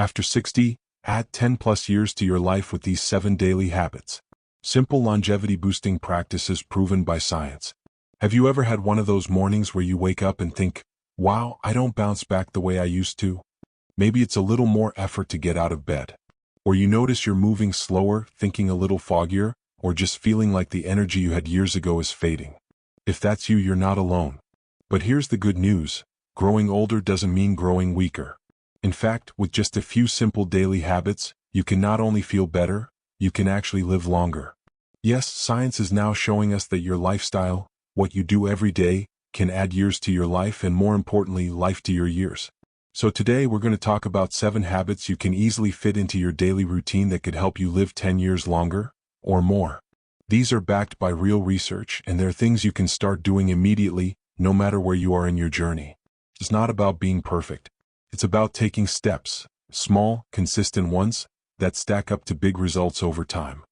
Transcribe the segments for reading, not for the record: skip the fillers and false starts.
After 60, add 10 plus years to your life with these 7 daily habits. Simple longevity boosting practices proven by science. Have you ever had one of those mornings where you wake up and think, wow, I don't bounce back the way I used to? Maybe it's a little more effort to get out of bed. Or you notice you're moving slower, thinking a little foggier, or just feeling like the energy you had years ago is fading. If that's you, you're not alone. But here's the good news. Growing older doesn't mean growing weaker. In fact, with just a few simple daily habits, you can not only feel better, you can actually live longer. Yes, science is now showing us that your lifestyle, what you do every day, can add years to your life and, more importantly, life to your years. So today we're going to talk about 7 habits you can easily fit into your daily routine that could help you live 10 years longer, or more. These are backed by real research, and they're things you can start doing immediately, no matter where you are in your journey. It's not about being perfect. It's about taking steps, small, consistent ones, that stack up to big results over time.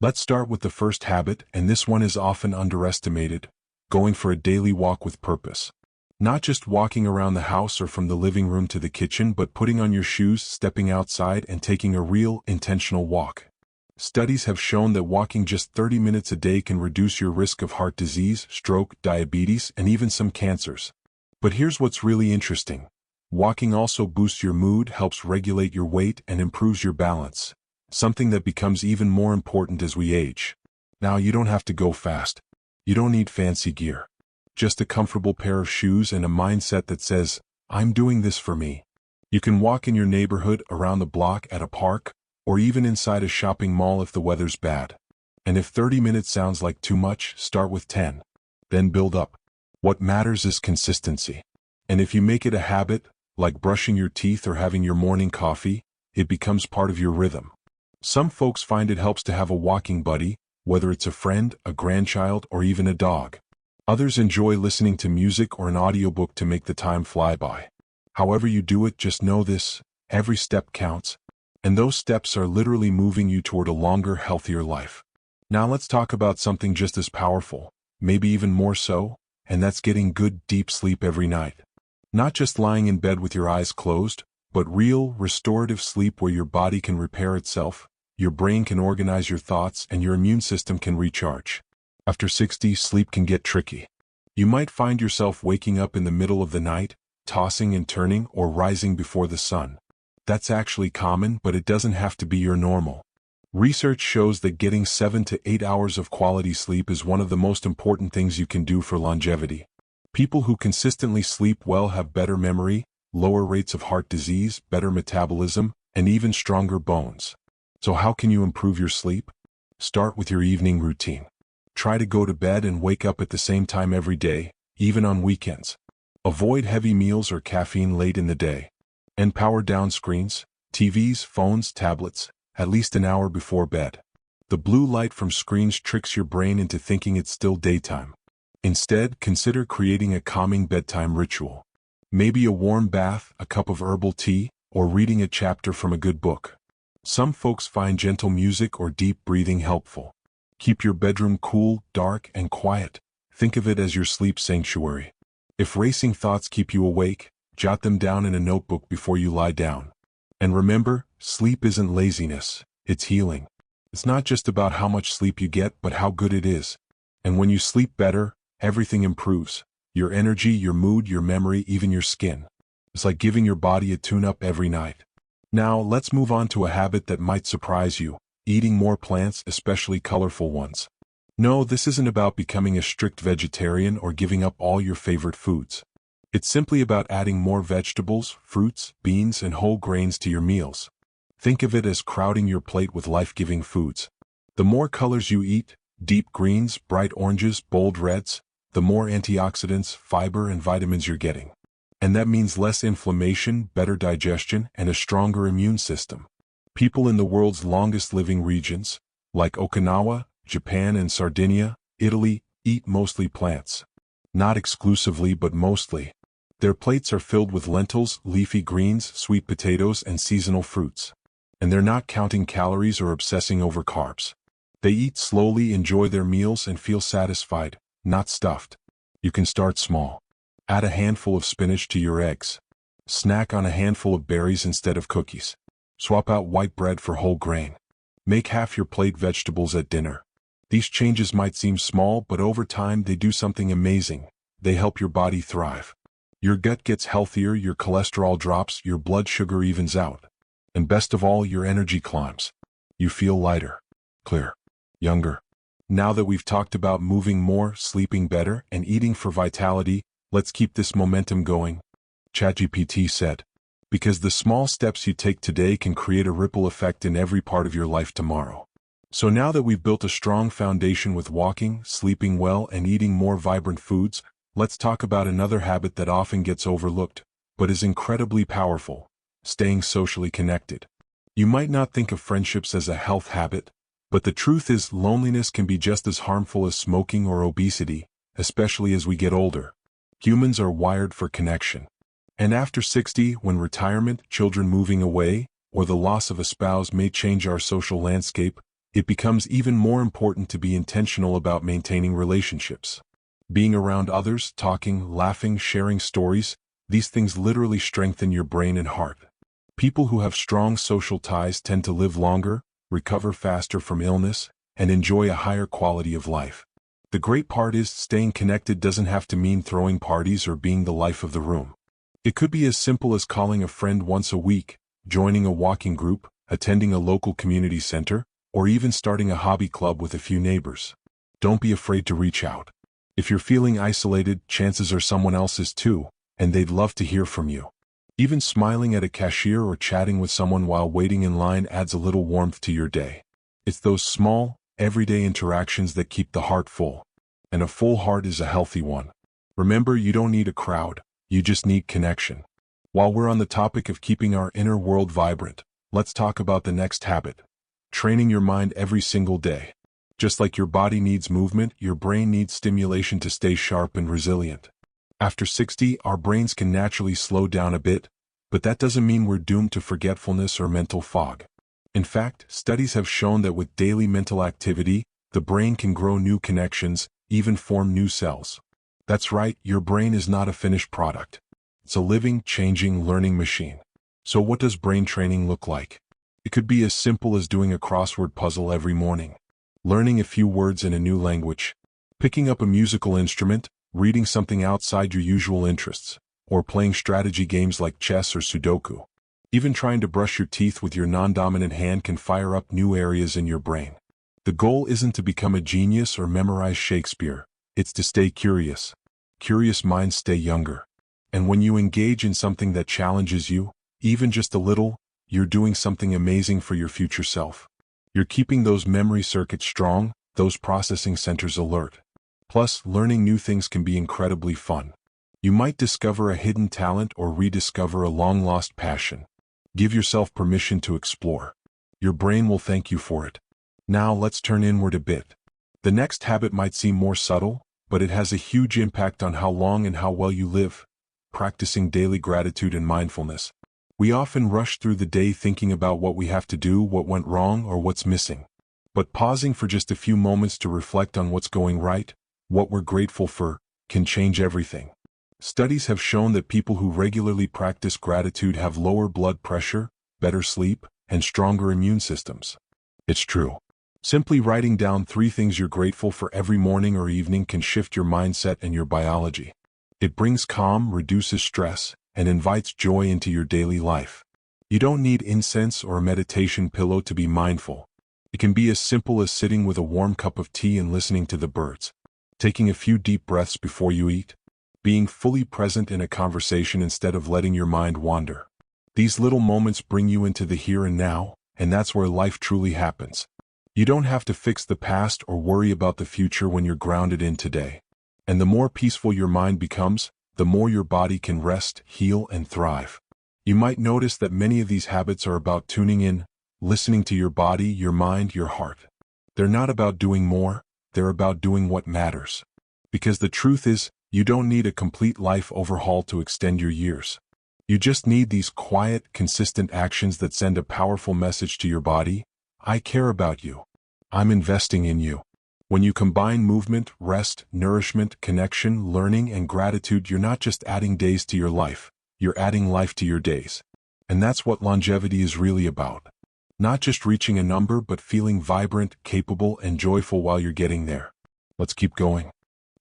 Let's start with the first habit, and this one is often underestimated: going for a daily walk with purpose. Not just walking around the house or from the living room to the kitchen, but putting on your shoes, stepping outside, and taking a real, intentional walk. Studies have shown that walking just 30 minutes a day can reduce your risk of heart disease, stroke, diabetes, and even some cancers. But here's what's really interesting. Walking also boosts your mood, helps regulate your weight, and improves your balance, something that becomes even more important as we age. Now, you don't have to go fast. You don't need fancy gear. Just a comfortable pair of shoes and a mindset that says, I'm doing this for me. You can walk in your neighborhood, around the block, at a park, or even inside a shopping mall if the weather's bad. And if 30 minutes sounds like too much, start with 10. Then build up. What matters is consistency. And if you make it a habit, like brushing your teeth or having your morning coffee, it becomes part of your rhythm. Some folks find it helps to have a walking buddy, whether it's a friend, a grandchild, or even a dog. Others enjoy listening to music or an audiobook to make the time fly by. However you do it, just know this: every step counts, and those steps are literally moving you toward a longer, healthier life. Now let's talk about something just as powerful, maybe even more so, and that's getting good, deep sleep every night. Not just lying in bed with your eyes closed, but real, restorative sleep where your body can repair itself, your brain can organize your thoughts, and your immune system can recharge. After 60, sleep can get tricky. You might find yourself waking up in the middle of the night, tossing and turning, or rising before the sun. That's actually common, but it doesn't have to be your normal. Research shows that getting 7 to 8 hours of quality sleep is one of the most important things you can do for longevity. People who consistently sleep well have better memory, lower rates of heart disease, better metabolism, and even stronger bones. So how can you improve your sleep? Start with your evening routine. Try to go to bed and wake up at the same time every day, even on weekends. Avoid heavy meals or caffeine late in the day. And power down screens, TVs, phones, tablets, at least an hour before bed. The blue light from screens tricks your brain into thinking it's still daytime. Instead, consider creating a calming bedtime ritual. Maybe a warm bath, a cup of herbal tea, or reading a chapter from a good book. Some folks find gentle music or deep breathing helpful. Keep your bedroom cool, dark, and quiet. Think of it as your sleep sanctuary. If racing thoughts keep you awake, jot them down in a notebook before you lie down. And remember, sleep isn't laziness, it's healing. It's not just about how much sleep you get, but how good it is. And when you sleep better, everything improves. Your energy, your mood, your memory, even your skin. It's like giving your body a tune-up every night. Now, let's move on to a habit that might surprise you: eating more plants, especially colorful ones. No, this isn't about becoming a strict vegetarian or giving up all your favorite foods. It's simply about adding more vegetables, fruits, beans, and whole grains to your meals. Think of it as crowding your plate with life-giving foods. The more colors you eat, deep greens, bright oranges, bold reds, the more antioxidants, fiber, and vitamins you're getting. And that means less inflammation, better digestion, and a stronger immune system. People in the world's longest living regions, like Okinawa, Japan, and Sardinia, Italy, eat mostly plants. Not exclusively, but mostly. Their plates are filled with lentils, leafy greens, sweet potatoes, and seasonal fruits. And they're not counting calories or obsessing over carbs. They eat slowly, enjoy their meals, and feel satisfied, not stuffed. You can start small. Add a handful of spinach to your eggs. Snack on a handful of berries instead of cookies. Swap out white bread for whole grain. Make half your plate vegetables at dinner. These changes might seem small, but over time they do something amazing. They help your body thrive. Your gut gets healthier, your cholesterol drops, your blood sugar evens out. And best of all, your energy climbs. You feel lighter, clear, younger. Now that we've talked about moving more, sleeping better, and eating for vitality, let's keep this momentum going. ChatGPT said, because the small steps you take today can create a ripple effect in every part of your life tomorrow. So now that we've built a strong foundation with walking, sleeping well, and eating more vibrant foods, let's talk about another habit that often gets overlooked, but is incredibly powerful: staying socially connected. You might not think of friendships as a health habit, but the truth is loneliness can be just as harmful as smoking or obesity, especially as we get older. Humans are wired for connection. And after 60, when retirement, children moving away, or the loss of a spouse may change our social landscape, it becomes even more important to be intentional about maintaining relationships. Being around others, talking, laughing, sharing stories, these things literally strengthen your brain and heart. People who have strong social ties tend to live longer, recover faster from illness, and enjoy a higher quality of life. The great part is, staying connected doesn't have to mean throwing parties or being the life of the room. It could be as simple as calling a friend once a week, joining a walking group, attending a local community center, or even starting a hobby club with a few neighbors. Don't be afraid to reach out. If you're feeling isolated, chances are someone else is too, and they'd love to hear from you. Even smiling at a cashier or chatting with someone while waiting in line adds a little warmth to your day. It's those small, everyday interactions that keep the heart full. And a full heart is a healthy one. Remember, you don't need a crowd, you just need connection. While we're on the topic of keeping our inner world vibrant, let's talk about the next habit: training your mind every single day. Just like your body needs movement, your brain needs stimulation to stay sharp and resilient. After 60, our brains can naturally slow down a bit, but that doesn't mean we're doomed to forgetfulness or mental fog. In fact, studies have shown that with daily mental activity, the brain can grow new connections, even form new cells. That's right, your brain is not a finished product. It's a living, changing, learning machine. So what does brain training look like? It could be as simple as doing a crossword puzzle every morning, learning a few words in a new language, picking up a musical instrument, reading something outside your usual interests, or playing strategy games like chess or Sudoku. Even trying to brush your teeth with your non-dominant hand can fire up new areas in your brain. The goal isn't to become a genius or memorize Shakespeare, it's to stay curious. Curious minds stay younger. And when you engage in something that challenges you, even just a little, you're doing something amazing for your future self. You're keeping those memory circuits strong, those processing centers alert. Plus, learning new things can be incredibly fun. You might discover a hidden talent or rediscover a long-lost passion. Give yourself permission to explore. Your brain will thank you for it. Now let's turn inward a bit. The next habit might seem more subtle, but it has a huge impact on how long and how well you live: practicing daily gratitude and mindfulness. We often rush through the day thinking about what we have to do, what went wrong, or what's missing. But pausing for just a few moments to reflect on what's going right, what we're grateful for, can change everything. Studies have shown that people who regularly practice gratitude have lower blood pressure, better sleep, and stronger immune systems. It's true. Simply writing down 3 things you're grateful for every morning or evening can shift your mindset and your biology. It brings calm, reduces stress, and invites joy into your daily life. You don't need incense or a meditation pillow to be mindful. It can be as simple as sitting with a warm cup of tea and listening to the birds, taking a few deep breaths before you eat, being fully present in a conversation instead of letting your mind wander. These little moments bring you into the here and now, and that's where life truly happens. You don't have to fix the past or worry about the future when you're grounded in today. And the more peaceful your mind becomes, the more your body can rest, heal, and thrive. You might notice that many of these habits are about tuning in, listening to your body, your mind, your heart. They're not about doing more, they're about doing what matters. Because the truth is, you don't need a complete life overhaul to extend your years. You just need these quiet, consistent actions that send a powerful message to your body: I care about you. I'm investing in you. When you combine movement, rest, nourishment, connection, learning, and gratitude, you're not just adding days to your life, you're adding life to your days. And that's what longevity is really about. Not just reaching a number, but feeling vibrant, capable, and joyful while you're getting there. Let's keep going.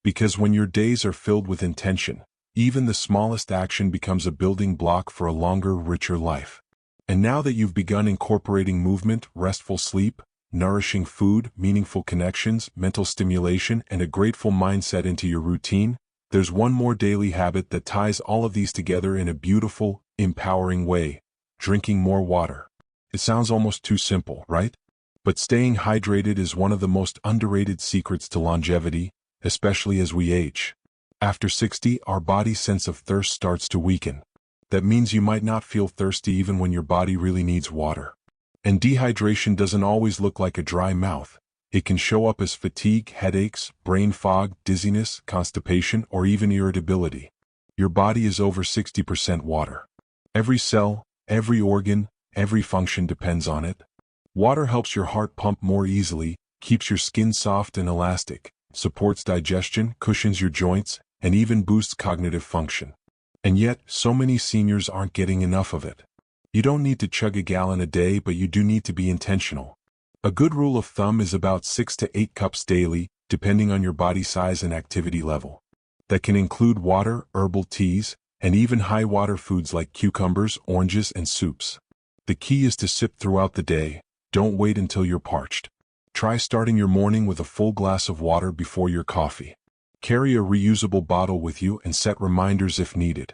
Because when your days are filled with intention, even the smallest action becomes a building block for a longer, richer life. And now that you've begun incorporating movement, restful sleep, nourishing food, meaningful connections, mental stimulation, and a grateful mindset into your routine, there's one more daily habit that ties all of these together in a beautiful, empowering way: drinking more water. It sounds almost too simple, right? But staying hydrated is one of the most underrated secrets to longevity, especially as we age. After 60, our body's sense of thirst starts to weaken. That means you might not feel thirsty even when your body really needs water. And dehydration doesn't always look like a dry mouth. It can show up as fatigue, headaches, brain fog, dizziness, constipation, or even irritability. Your body is over 60% water. Every cell, every organ, every function depends on it. Water helps your heart pump more easily, keeps your skin soft and elastic, supports digestion, cushions your joints, and even boosts cognitive function. And yet, so many seniors aren't getting enough of it. You don't need to chug a gallon a day, but you do need to be intentional. A good rule of thumb is about 6 to 8 cups daily, depending on your body size and activity level. That can include water, herbal teas, and even high-water foods like cucumbers, oranges, and soups. The key is to sip throughout the day. Don't wait until you're parched. Try starting your morning with a full glass of water before your coffee. Carry a reusable bottle with you and set reminders if needed.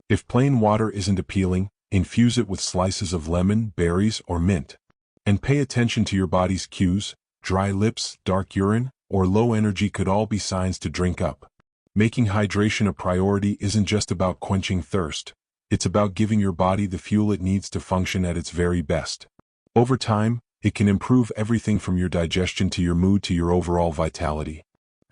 If plain water isn't appealing, infuse it with slices of lemon, berries, or mint. And pay attention to your body's cues. Dry lips, dark urine, or low energy could all be signs to drink up. Making hydration a priority isn't just about quenching thirst. It's about giving your body the fuel it needs to function at its very best. Over time, it can improve everything from your digestion to your mood to your overall vitality.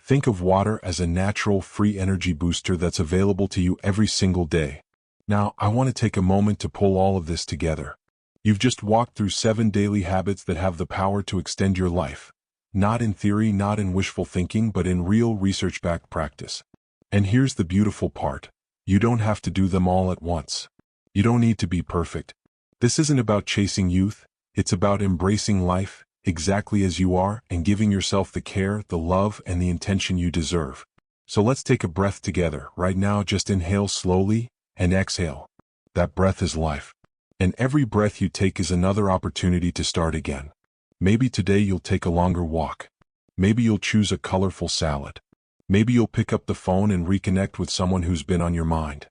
Think of water as a natural, free energy booster that's available to you every single day. Now, I want to take a moment to pull all of this together. You've just walked through 7 daily habits that have the power to extend your life. Not in theory, not in wishful thinking, but in real research-backed practice. And here's the beautiful part. You don't have to do them all at once. You don't need to be perfect. This isn't about chasing youth. It's about embracing life, exactly as you are, and giving yourself the care, the love, and the intention you deserve. So let's take a breath together. Right now, just inhale slowly, and exhale. That breath is life. And every breath you take is another opportunity to start again. Maybe today you'll take a longer walk. Maybe you'll choose a colorful salad. Maybe you'll pick up the phone and reconnect with someone who's been on your mind.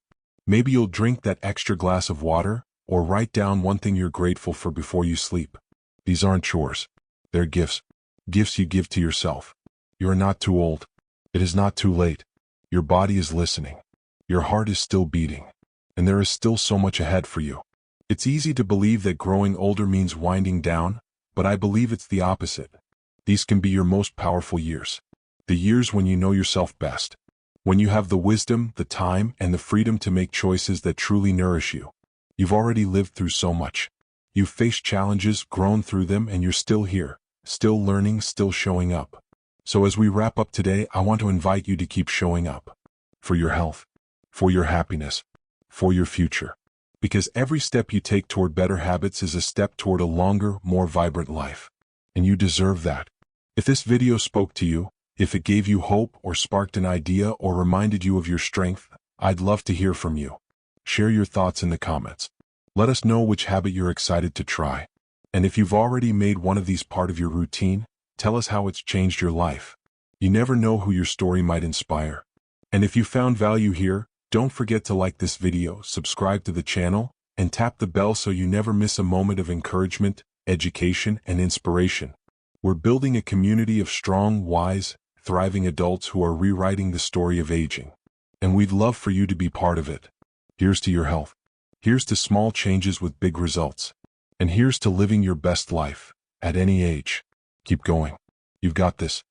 Maybe you'll drink that extra glass of water, or write down one thing you're grateful for before you sleep. These aren't chores. They're gifts. Gifts you give to yourself. You are not too old. It is not too late. Your body is listening. Your heart is still beating. And there is still so much ahead for you. It's easy to believe that growing older means winding down, but I believe it's the opposite. These can be your most powerful years. The years when you know yourself best. When you have the wisdom, the time, and the freedom to make choices that truly nourish you. You've already lived through so much. You've faced challenges, grown through them, and you're still here, still learning, still showing up. So as we wrap up today, I want to invite you to keep showing up. For your health, for your happiness, for your future. Because every step you take toward better habits is a step toward a longer, more vibrant life. And you deserve that. If this video spoke to you, if it gave you hope or sparked an idea or reminded you of your strength, I'd love to hear from you. Share your thoughts in the comments. Let us know which habit you're excited to try. And if you've already made one of these part of your routine, tell us how it's changed your life. You never know who your story might inspire. And if you found value here, don't forget to like this video, subscribe to the channel, and tap the bell so you never miss a moment of encouragement, education, and inspiration. We're building a community of strong, wise, thriving adults who are rewriting the story of aging. And we'd love for you to be part of it. Here's to your health. Here's to small changes with big results. And here's to living your best life, at any age. Keep going. You've got this.